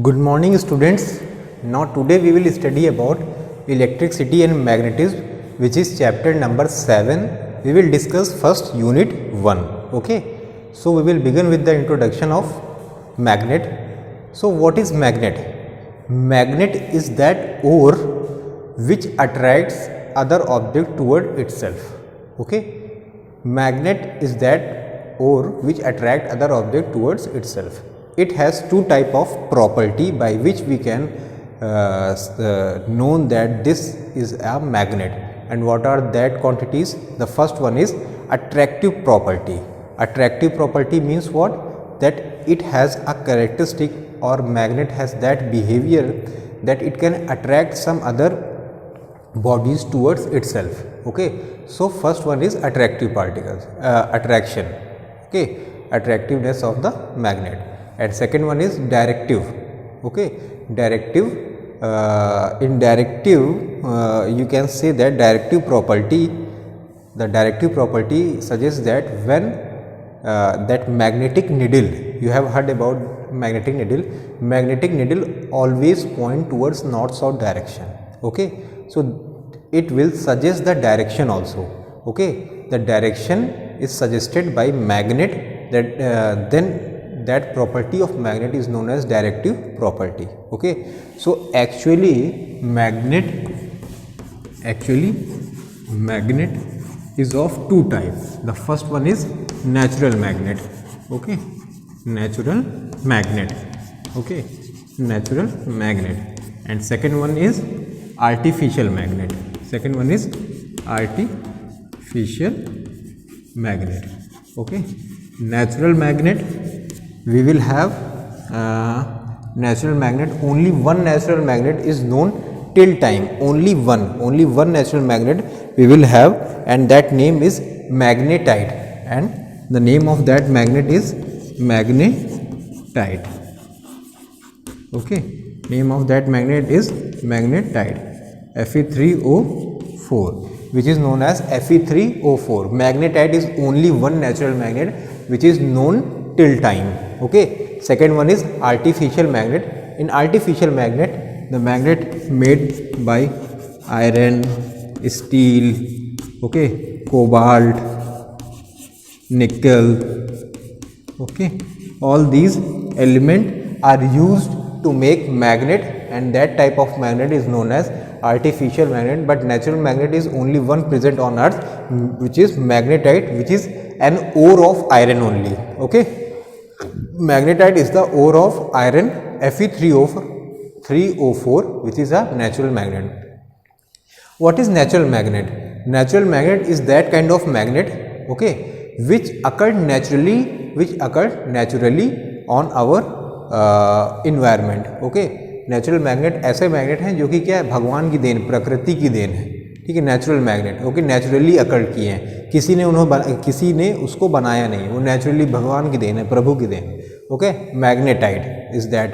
Good morning students. Now today we will study about electricity and magnetism, which is chapter number 7. We will discuss first unit 1. Okay. So we will begin with the introduction of magnet. So what is magnet? Magnet is that ore which attracts other object toward itself. Okay. Magnet is that ore which attract other object towards itself. It has two type of property by which we can known that this is a magnet. And what are that quantities? The first one is attractive property. Attractive property means what? That it has a characteristic, or magnet has that behavior that it can attract some other bodies towards itself. Okay. So first one is attractive particles, attraction. Okay, attractiveness of the magnet. And second one is directive. Okay, directive. In directive, you can say that directive property. The directive property suggests that when that magnetic needle, you have heard about magnetic needle. Magnetic needle always point towards north-south direction. Okay, so it will suggest the direction also. Okay, the direction is suggested by magnet. That then that property of magnet is known as directive property. Okay, so actually magnet is of two types. The first one is natural magnet. Okay, natural magnet. Okay, natural magnet. And second one is artificial magnet. Second one is artificial magnet. Okay, natural magnet, we will have natural magnet. Only one natural magnet is known till time. Only one natural magnet we will have, and that name is magnetite, and the name of that magnet is magnetite. Okay, name of that magnet is magnetite, Fe3O4, which is known as Fe3O4. Magnetite is only one natural magnet which is known till time. Okay, second one is artificial magnet. In artificial magnet, the magnet made by iron, steel, okay, cobalt, nickel. Okay, all these elements are used to make magnet, and that type of magnet is known as artificial magnet. But natural magnet is only one present on earth, which is magnetite, which is an ore of iron only. Okay, magnetite is the ore of iron, Fe3O4, which is a natural magnet. What is natural magnet? Natural magnet is that kind of magnet, okay, which occurred naturally on our environment. Okay, natural magnet ऐसे magnet हैं जो कि क्या है, भगवान की then, प्रकृति की देन है. ठीक है, नेचुरल मैग्नेट. ओके, नेचुरली अकर किए हैं, किसी ने उसको बनाया नहीं, वो नेचुरली भगवान की देन है, प्रभु की देन. Okay, magnetite is that.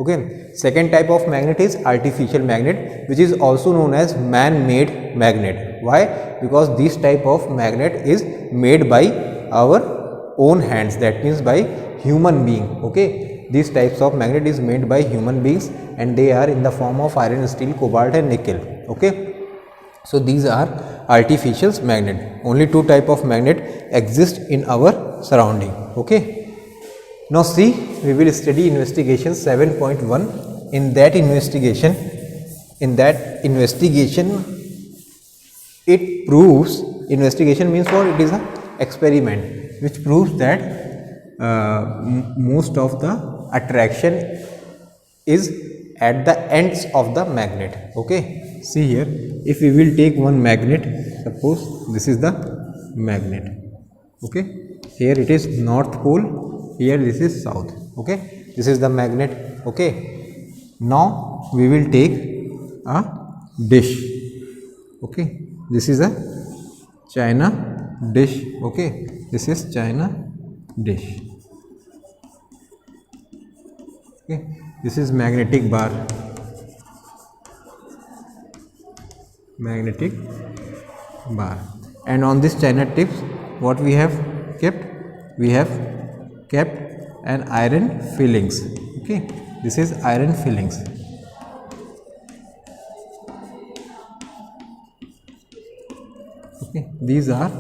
Okay, second type of magnet is artificial magnet, which is also known as man made magnet. Why? Because this type of magnet is made by our own hands, that means by human being. Okay, these types of magnet is made by human beings, and they are in the form of iron, steel, cobalt and nickel. Okay, so these are artificial magnet. Only two type of magnet exist in our surrounding. Okay, now see, we will study investigation 7.1. in that investigation it proves, investigation means what? It is a experiment which proves that most of the attraction is at the ends of the magnet. Okay, see here, if we will take one magnet, suppose this is the magnet. Okay, here it is north pole, here this is south. Okay, this is the magnet. Okay, now we will take a dish. Okay, this is a China dish. Okay, this is China dish. Okay, this is magnetic bar. And on this China tips, what we have kept? We have kept an iron fillings. Okay, this is iron fillings. Okay, these are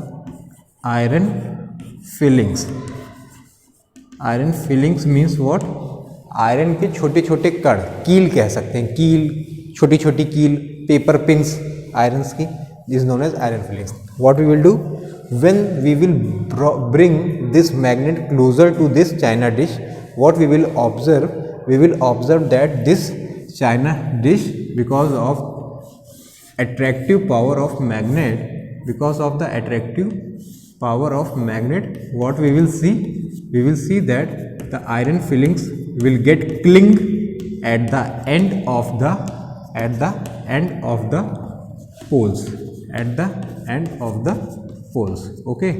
iron fillings. Iron filings means what, iron के छोटे छोटे कण, कील कह सकते हैं, कील, छोटी छोटी कील, पेपर पिंस आयरन्स की, this known as iron filings. What we will do when we will bring this magnet closer to this china dish, what we will observe that this china dish, because of attractive power of magnet, because of the attractive power of magnet, what we will see that the iron fillings will get cling at the end of the poles, okay,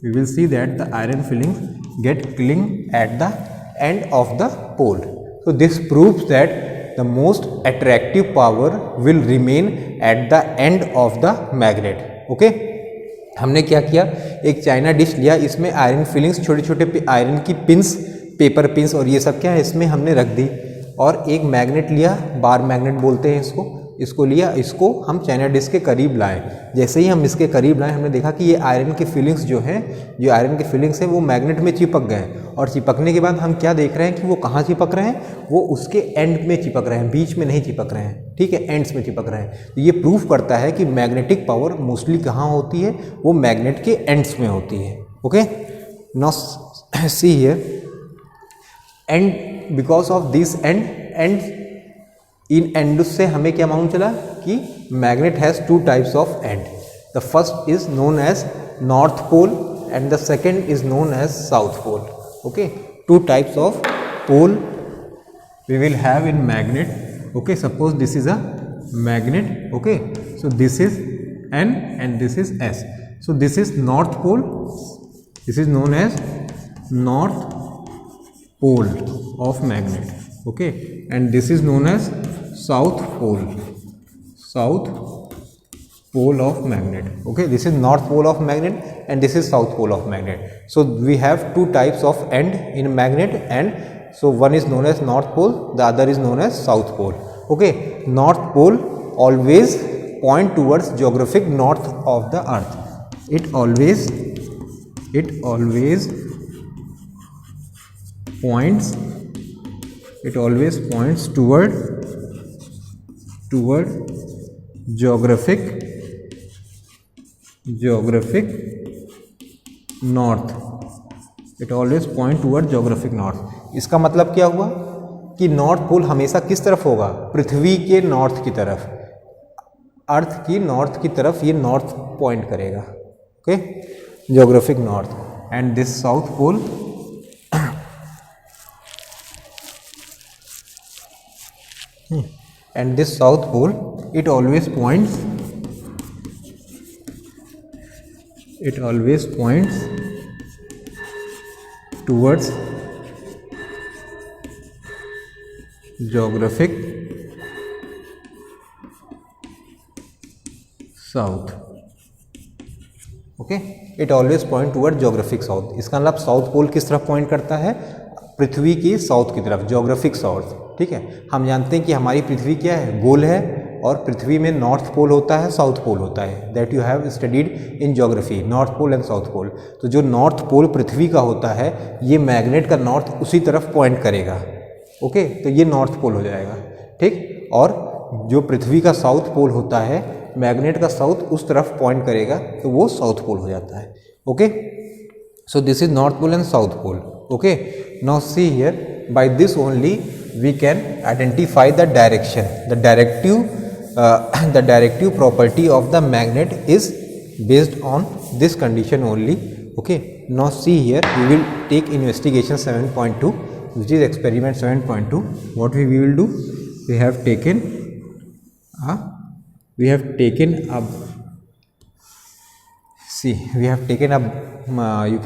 we will see that the iron fillings get cling at the end of the pole. So this proves that the most attractive power will remain at the end of the magnet. Okay, हमने क्या किया, एक China dish लिया, इसमें iron filings, छोटे छोटे iron की pins, paper pins और ये सब क्या है इसमें हमने रख दी, और एक मैग्नेट लिया, बार मैग्नेट बोलते हैं इसको लिया, इसको हम चाइना डिश के करीब लाए. जैसे ही हम इसके करीब लाए, हमने देखा कि ये आयरन के फिलिंग्स जो आयरन के फिलिंग्स हैं वो मैग्नेट में चिपक गए, और चिपकने के बाद हम क्या देख रहे हैं कि वो कहाँ चिपक रहे हैं, वो उसके एंड में चिपक रहे हैं, बीच में नहीं चिपक रहे हैं, ठीक है, एंड्स में चिपक रहे हैं. तो ये प्रूफ करता है कि मैग्नेटिक पावर मोस्टली कहाँ होती है, वो मैग्नेट के एंड्स में होती है. Okay, now see here, and because of this end in end से हमें क्या मालूम चला कि magnet has two types of end. The first is known as north pole and the second is known as south pole. Okay, two types of pole we will have in magnet. Okay, suppose this is a magnet. Okay, so this is N and this is S. So this is north pole, this is known as north pole of magnet. Okay, and this is known as south pole of magnet. Okay, this is north pole of magnet and this is south pole of magnet. So we have two types of end in magnet, and so one is known as north pole, the other is known as south pole. Okay, north pole always point towards geographic north of the earth. It always points toward geographic north. It always point toward geographic north. इसका मतलब क्या हुआ कि north pole हमेशा किस तरफ होगा, पृथ्वी के नॉर्थ की तरफ, अर्थ की नॉर्थ की तरफ ये नॉर्थ पॉइंट करेगा. Okay, geographic north. And this south pole it always points towards geographic south. Okay, it always point toward geographic south. इसका मतलब साउथ पोल किस तरफ पॉइंट करता है, पृथ्वी की साउथ की तरफ, जोग्राफिक साउथ. ठीक है, हम जानते हैं कि हमारी पृथ्वी क्या है, गोल है, और पृथ्वी में नॉर्थ पोल होता है, साउथ पोल होता है, that you have studied in geography, north pole and south pole. तो जो नॉर्थ पोल पृथ्वी का होता है, ये मैग्नेट का नॉर्थ उसी तरफ पॉइंट करेगा. ओके, तो ये नॉर्थ पोल हो जाएगा. ठीक, और जो पृथ्वी का साउथ पोल होता है, मैग्नेट का साउथ उस तरफ पॉइंट करेगा, तो वो साउथ पोल हो जाता है. Okay, so this is north pole and south pole. Okay, now see here, by this only we can identify the direction. The directive property of the magnet is based on this condition only. Okay, now see here, we will take investigation 7.2, which is experiment 7.2. What we will do, we have taken a you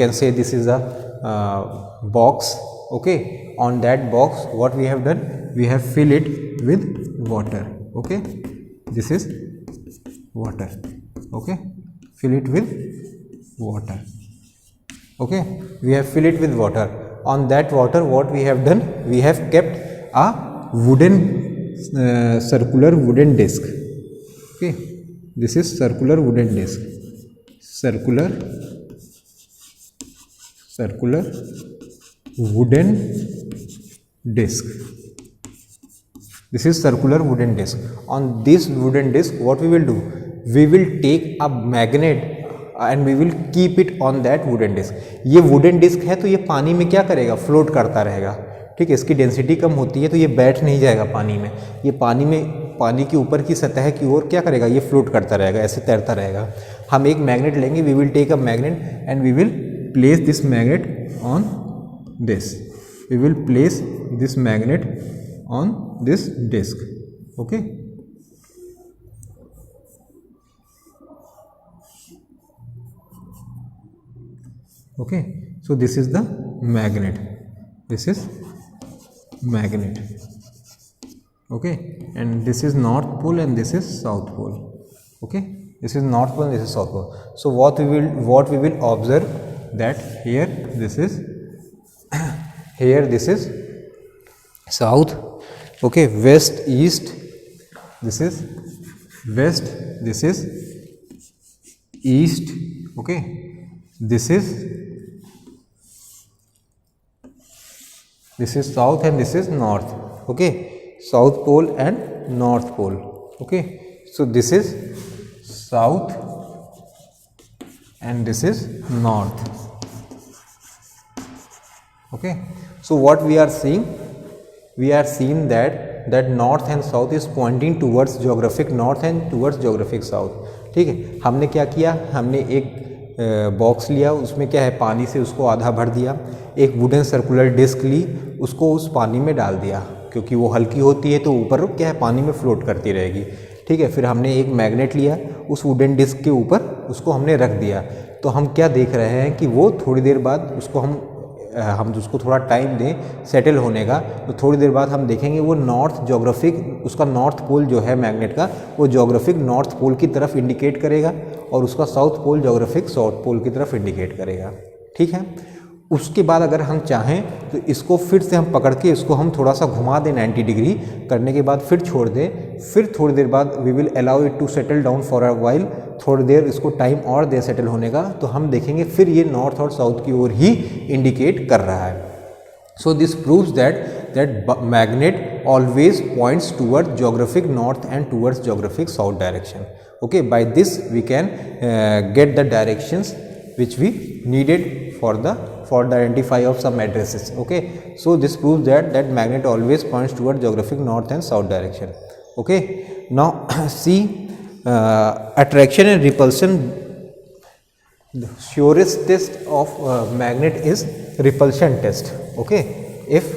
can say this is a box. Okay, on that box what we have done, we have filled it with water. Okay, this is water. Okay, fill it with water. Okay, we have filled it with water. On that water what we have done, we have kept a wooden circular wooden disc. Okay, this is circular wooden disc. Circular wooden disc. This is circular wooden disc. On this wooden disc, what we will do? We will take a magnet and we will keep it on that wooden disc. ये wooden disc है तो ये पानी में क्या करेगा? Float करता रहेगा. ठीक है, इसकी डेंसिटी कम होती है तो ये बैठ नहीं जाएगा पानी में. ये पानी के ऊपर की सतह की ओर क्या करेगा? ये फ्लोट करता रहेगा, ऐसे तैरता रहेगा. हम एक मैग्नेट लेंगे. We will take a magnet and we will place this magnet on this. We will place this magnet on this disc. Okay, so this is the magnet. This is magnet. Okay, and this is north pole and this is south pole. Okay, this is north pole and this is south pole. So what we will observe that here this is south. Okay, west, east, this is west, this is east. Okay, this is south and this is north. Okay, south pole and north pole. Okay, so this is south and this is north. Okay, so what we are seeing? We are seeing that north and south is pointing towards geographic north and towards geographic south. ठीक है, हमने क्या किया? हमने एक box लिया, उसमें क्या है? पानी से उसको आधा भर दिया. एक वुडन सर्कुलर डिस्क ली, उसको उस पानी में डाल दिया, क्योंकि वो हल्की होती है तो ऊपर क्या है? पानी में फ्लोट करती रहेगी. ठीक है, फिर हमने एक मैग्नेट लिया, उस वुडन डिस्क के ऊपर उसको हमने रख दिया. तो हम क्या देख रहे हैं कि वो थोड़ी देर बाद उसको हम उसको थोड़ा टाइम दें सेटल होने का, तो थोड़ी देर बाद हम देखेंगे वो नॉर्थ जोग्राफिक, उसका नॉर्थ पोल जो है मैग्नेट का, वो जोग्राफिक नॉर्थ पोल की तरफ इंडिकेट करेगा और उसका south pole geographic south pole की तरफ इंडिकेट करेगा. ठीक है, उसके बाद अगर हम चाहें तो इसको फिर से हम पकड़ के इसको हम थोड़ा सा घुमा दें 90 डिग्री करने के बाद फिर छोड़ दें. फिर थोड़ी देर बाद we will allow it to settle down for a while. थोड़ी देर इसको टाइम और दे सेटल होने का, तो हम देखेंगे फिर ये नॉर्थ और साउथ की ओर ही इंडिकेट कर रहा है. So this proves that magnet always points toward geographic north and towards geographic south direction. Okay, by this we can get the directions which we needed for the identify of some addresses. Okay, so this proves that magnet always points toward geographic north and south direction. Okay, now see attraction and repulsion. The surest test of magnet is repulsion test. Okay, if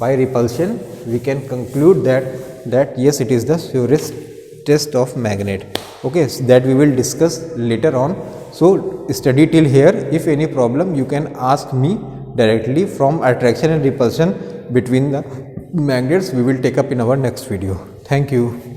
by repulsion we can conclude that yes, it is the surest test of magnet. Okay, so that we will discuss later on. So study till here. If any problem, you can ask me directly. From attraction and repulsion between the magnets, we will take up in our next video. Thank you.